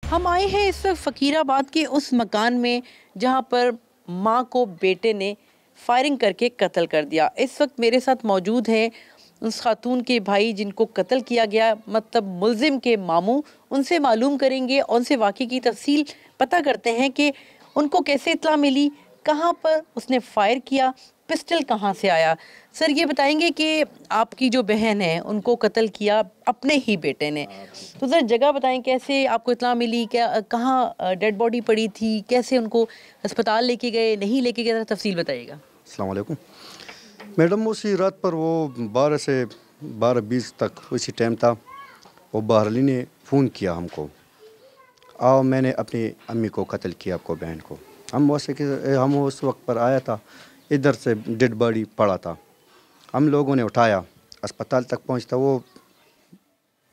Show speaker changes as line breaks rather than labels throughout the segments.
हम आए हैं इस वक्त फ़कीराबाद के उस मकान में जहां पर मां को बेटे ने फायरिंग करके कत्ल कर दिया। इस वक्त मेरे साथ मौजूद हैं उस खातून के भाई जिनको कत्ल किया गया, मतलब मुल्जिम के मामू। उनसे मालूम करेंगे, उनसे वाक़ई की तफसील पता करते हैं कि उनको कैसे इत्तला मिली, कहाँ पर उसने फायर किया, पिस्टल कहाँ से आया। सर ये बताएंगे कि आपकी जो बहन है उनको कत्ल किया अपने ही बेटे ने, तो सर जगह बताएं कैसे आपको इत्तला मिली, क्या कहाँ डेड बॉडी पड़ी थी, कैसे उनको अस्पताल लेके गए, नहीं लेके गए, तफसील बताइएगा।
अस्सलाम वालेकुम मैडम। उसी रात पर वो 12 से 12:20 तक उसी टाइम था। वो बहरली ने फ़ोन किया हमको, आओ मैंने अपनी अम्मी को कत्ल किया, आपको बहन को। हम उस वक्त पर आया था, इधर से डेड बॉडी पड़ा था। हम लोगों ने उठाया, अस्पताल तक पहुंचता वो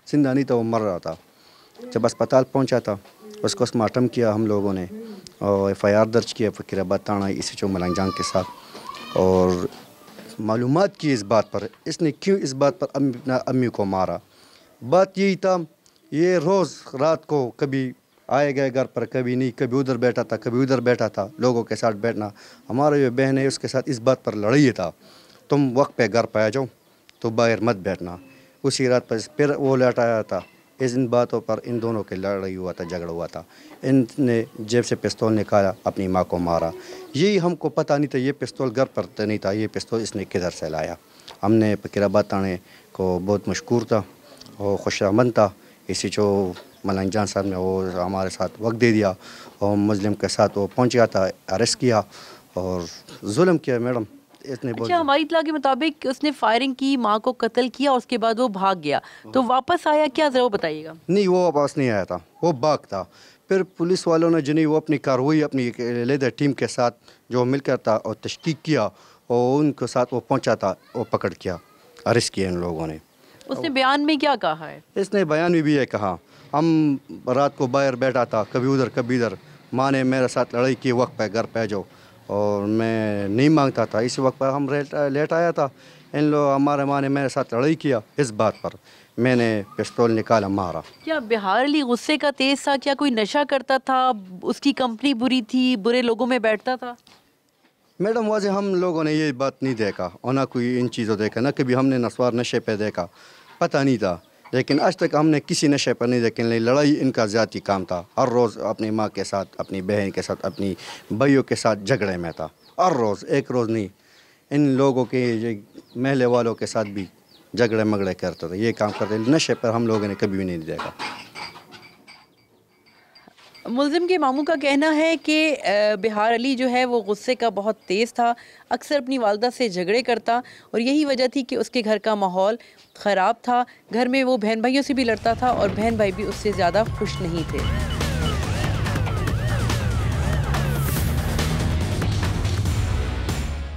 जिंदा नहीं था, वो मर रहा था। जब अस्पताल पहुंचा था उसको पोस्टमार्टम किया हम लोगों ने और FIR दर्ज किया फ़कीराबाद थाना SHO मलंग जांग के साथ, और मालूमात की इस बात पर इसने क्यों इस बात पर अम्मी को मारा। बात यही था, ये रोज़ रात को कभी आए गए घर पर, कभी नहीं, कभी उधर बैठा था कभी उधर बैठा था, लोगों के साथ बैठना। हमारा जो बहन है उसके साथ इस बात पर लड़ाई था, तुम वक्त पे घर पे आ जाओ तो बाहर मत बैठना। उसी रात पर फिर वो लौटाया था। इन बातों पर इन दोनों की लड़ाई हुआ था, झगड़ा हुआ था। इनने जेब से पिस्तौल निकाला, अपनी माँ को मारा। यही हमको पता नहीं था, ये पिस्तौल घर पर तो नहीं था, ये पिस्तौल इसने किधर से लाया। हमने फ़कीराबाद थाने को बहुत मशकूर था और खुशामंद था। SHO मलंग जान साहब ने वो हमारे साथ वक्त दे दिया और मुस्लिम के साथ वो पहुँच गया था, अरेस्ट किया और जुल्म किया मैडम।
अच्छा, हमारी इत्तला के मुताबिक उसने फायरिंग की, माँ को कत्ल किया, उसके बाद वो भाग गया, तो वापस आया क्या, जरा वो बताइएगा।
नहीं, वो वापस नहीं आया था, वो भाग था। फिर पुलिस वालों ने जिन्हें वो अपनी कार्रवाई अपनी लेदर टीम के साथ जो मिलकर था और तहकीक किया और उनके साथ वो पहुंचा था, वो पकड़ किया, अरेस्ट किया इन लोगों ने।
उसने बयान में क्या कहा है?
इसने बयान में भी ये कहा, हम रात को बाहर बैठा था, कभी उधर कभी इधर, माँ ने मेरे साथ लड़ाई की, वक्त पे घर पे जाओ, और मैं नहीं मांगता था। इस वक्त पर हम लेट आया था, इन लोग हमारे माँ ने मेरे साथ लड़ाई किया, इस बात पर मैंने पिस्तौल निकाला, मारा।
क्या बिहार अली गुस्से का तेज था? क्या कोई नशा करता था? उसकी कंपनी बुरी थी, बुरे लोगों में बैठता था?
मैडम वाजे हम लोगों ने ये बात नहीं देखा और ना कोई इन चीज़ों देखा, ना कभी हमने नस्वार नशे पे देखा, पता नहीं था। लेकिन आज तक हमने किसी नशे पर नहीं देखा। लड़ाई इनका ज़्यादा काम था, हर रोज़ अपनी माँ के साथ, अपनी बहन के साथ, अपनी भाइयों के साथ झगड़े में था, हर रोज़, एक रोज़ नहीं। इन लोगों के महल्ले वालों के साथ भी झगड़े मगड़े करते थे, ये काम करते। नशे पर हम लोगों ने कभी भी नहीं देखा।
मुल्जिम के मामू का कहना है कि बिहार अली जो है वो गुस्से का बहुत तेज़ था, अक्सर अपनी वालदा से झगड़े करता और यही वजह थी कि उसके घर का माहौल ख़राब था। घर में वो बहन भाइयों से भी लड़ता था और बहन भाई भी उससे ज़्यादा खुश नहीं थे।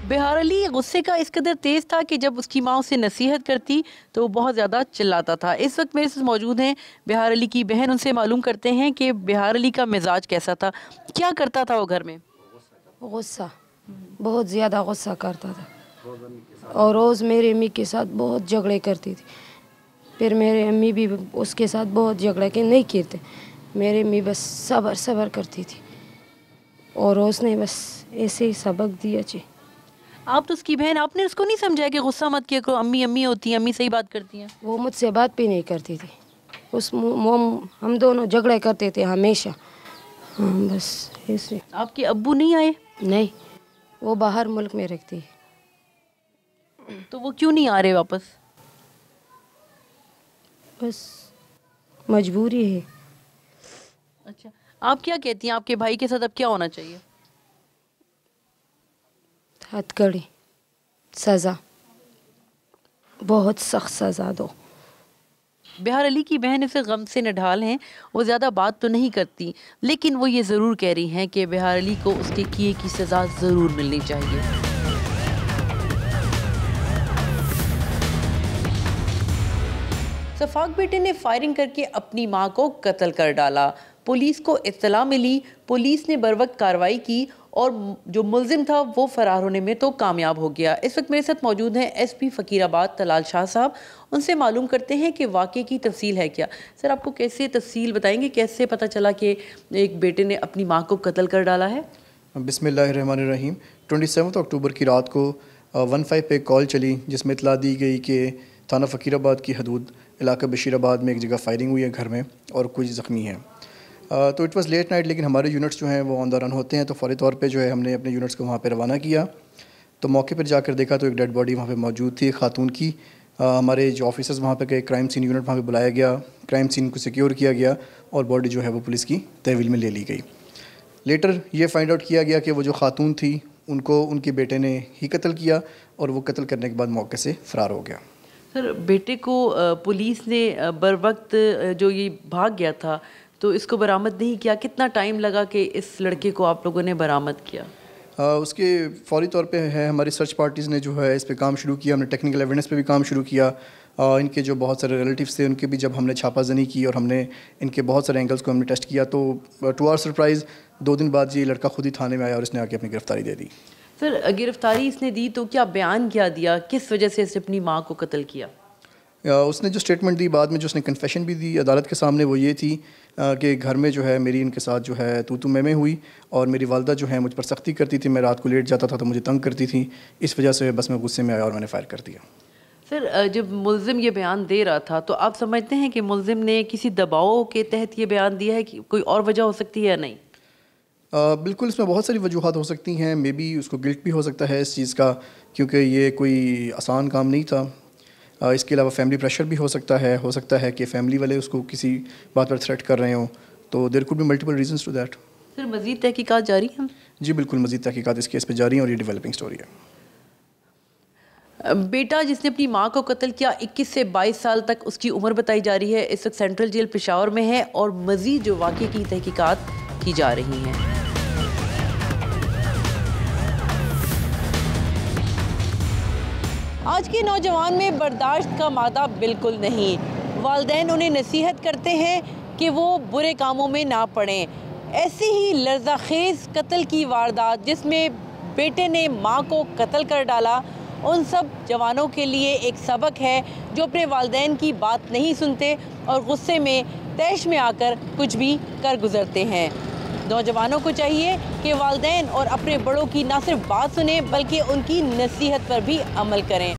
बिहार अली गुस्से का इस कदर तेज़ था कि जब उसकी माँ उसे नसीहत करती तो वो बहुत ज़्यादा चिल्लाता था। इस वक्त मेरे साथ मौजूद हैं बिहार अली की बहन, उनसे मालूम करते हैं कि बिहार अली का मिजाज कैसा था, क्या करता था वो घर में।
गुस्सा, बहुत ज़्यादा गुस्सा करता था और रोज़ मेरी अम्मी के साथ बहुत झगड़े करती थी। फिर मेरी अम्मी भी उसके साथ बहुत झगड़ा के नहीं करते, मेरी अम्मी बस सब्र करती थी और उसने बस ऐसे ही सबक दिया। जी,
आप तो उसकी बहन, आपने उसको नहीं समझाया कि गुस्सा मत किया करो, अम्मी अम्मी होती हैं, अम्मी सही बात करती हैं।
वो मुझसे बात भी नहीं करती थी। हम दोनों झगड़े करते थे हमेशा। हाँ, बस ऐसे।
आपके अब्बू नहीं आए?
नहीं, वो बाहर मुल्क में रखती है।
तो वो क्यों नहीं आ रहे वापस?
बस मजबूरी है।
अच्छा, आप क्या कहती हैं, आपके भाई के साथ अब क्या होना चाहिए?
हथकड़ी, सज़ा, बहुत सख्त सज़ा दो।
बिहार अली की बहन इसे गम से नढाल हैं, वो ज़्यादा बात तो नहीं करती, लेकिन वो ये ज़रूर कह रही हैं कि बिहार अली को उसके किए की सज़ा ज़रूर मिलनी चाहिए। सफाक बेटे ने फायरिंग करके अपनी मां को कत्ल कर डाला। पुलिस को इत्तला मिली, पुलिस ने बरवक्त कार्रवाई की और जो मुलजिम था वो फरार होने में तो कामयाब हो गया। इस वक्त मेरे साथ मौजूद हैं एसपी फ़कीराबाद तलाल शाह साहब। उनसे मालूम करते हैं कि वाक़े की तफसील है क्या। सर, आपको कैसे तफसील बताएंगे, कैसे पता चला कि एक बेटे ने अपनी माँ को कत्ल कर डाला है?
बिस्मिल्लाहिर्रहमानिर्रहीम। 27 अक्टूबर की रात को 15 पे कॉल चली जिसमें इतला दी गई कि थाना फ़कीराबाद की हदूद इलाका बशीराबाद में एक जगह फायरिंग हुई है घर में और कुछ ज़ख्मी हैं। तो इट वाज़ लेट नाइट, लेकिन हमारे यूनिट्स जो हैं वो ऑन द रन होते हैं, तो फ़ौरी तौर पे जो है हमने अपने यूनिट्स को वहाँ पे रवाना किया। तो मौके पर जाकर देखा तो एक डेड बॉडी वहाँ पे मौजूद थी, एक खातून की। हमारे जो ऑफिसर्स वहाँ पे गए, क्राइम सीन यूनिट वहाँ पे बुलाया गया, क्राइम सीन को सिक्योर किया गया और बॉडी जो है वो पुलिस की तहवील में ले ली गई। लेटर ये फाइंड आउट किया गया कि वो जो खातून थी उनको उनके बेटे ने ही कत्ल किया और वो कत्ल करने के बाद मौके से फ़रार हो गया।
सर, बेटे को पुलिस ने बर वक्त जो ये भाग गया था तो इसको बरामद नहीं किया। कितना टाइम लगा कि इस लड़के को आप लोगों ने बरामद किया?
उसके फौरी तौर पे है हमारी सर्च पार्टीज़ ने जो है इस पे काम शुरू किया। हमने टेक्निकल एविडेंस पे भी काम शुरू किया। इनके जो बहुत सारे रिलेटिव्स थे उनके भी जब हमने छापाजनी की और हमने इनके बहुत सारे एंगल्स को हमने टेस्ट किया तो टू आवर सरप्राइज़ 2 दिन बाद ये लड़का खुद ही थाने में आया और इसने आके अपनी गिरफ्तारी दे दी।
सर, गिरफ्तारी इसने दी तो क्या बयान क्या दिया, किस वजह से इसने अपनी माँ को कत्ल किया?
उसने जो स्टेटमेंट दी बाद में, जो उसने कन्फेशन भी दी अदालत के सामने, वो ये थी कि घर में जो है मेरी इनके साथ जो है तू मैं हुई और मेरी वालदा जो है मुझ पर सख्ती करती थी। मैं रात को लेट जाता था तो मुझे तंग करती थी, इस वजह से बस मैं गुस्से में आया और मैंने फायर कर दिया।
सर, जब मुलजिम ये बयान दे रहा था तो आप समझते हैं कि मुलजिम ने किसी दबाव के तहत ये बयान दिया है कि कोई और वजह हो सकती है या नहीं?
बिल्कुल, इसमें बहुत सारी वजूहात हो सकती हैं। मे बी उसको गिल्ट भी हो सकता है इस चीज़ का, क्योंकि ये कोई आसान काम नहीं था। इसके अलावा फैमिली प्रेशर भी हो सकता है कि फ़ैमिली वाले उसको किसी बात पर थ्रेट कर रहे हों, तो there could be multiple reasons to that.
Sir, मज़ीद तहकीकात जारी हैं?
जी बिल्कुल, मज़ीद तहकीकात इस केस पे जारी हैं और ये डेवलपिंग स्टोरी है।
बेटा जिसने अपनी मां को कत्ल किया 21 से 22 साल तक उसकी उम्र बताई जा रही है, इस वक्त सेंट्रल जेल पेशावर में है और मज़ीद जो वाक़े की तहकीकात की जा रही हैं। आज के नौजवान में बर्दाश्त का मादा बिल्कुल नहीं। वालिदैन उन्हें नसीहत करते हैं कि वो बुरे कामों में ना पड़ें। ऐसी ही लर्ज़ाखेज़ कत्ल की वारदात जिसमें बेटे ने मां को कत्ल कर डाला, उन सब जवानों के लिए एक सबक है जो अपने वालिदैन की बात नहीं सुनते और गुस्से में तैश में आकर कुछ भी कर गुजरते हैं। नौजवानों को चाहिए कि वालिदैन और अपने बड़ों की ना सिर्फ बात सुने बल्कि उनकी नसीहत पर भी अमल करें।